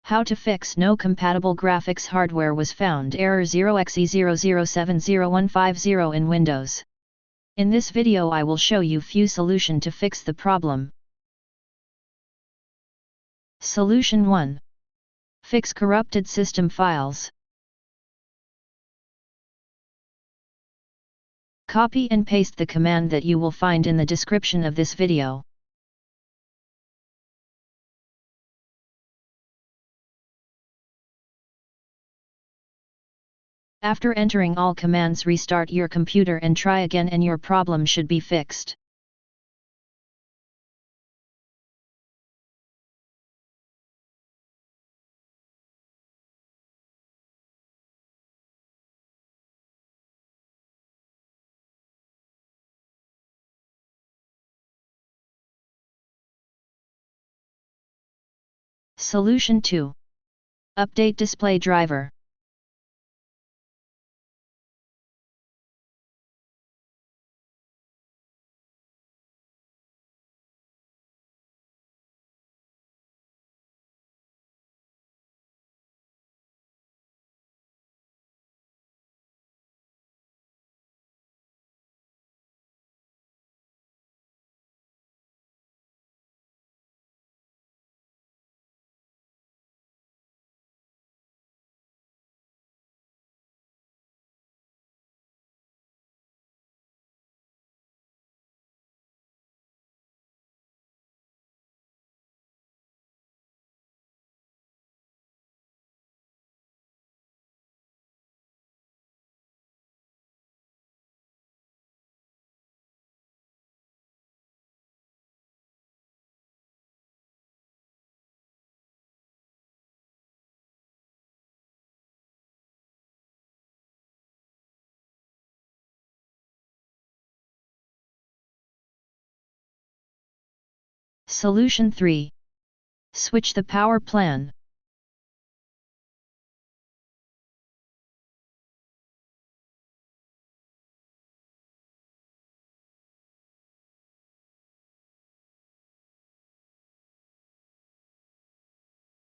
How to fix no compatible graphics hardware was found. Error 0xE0070150 in Windows. In this video I will show you few solution to fix the problem. Solution 1. Fix corrupted system files. Copy and paste the command that you will find in the description of this video. After entering all commands, restart your computer and try again, and your problem should be fixed. Solution 2. Update display driver. Solution 3. Switch the power plan.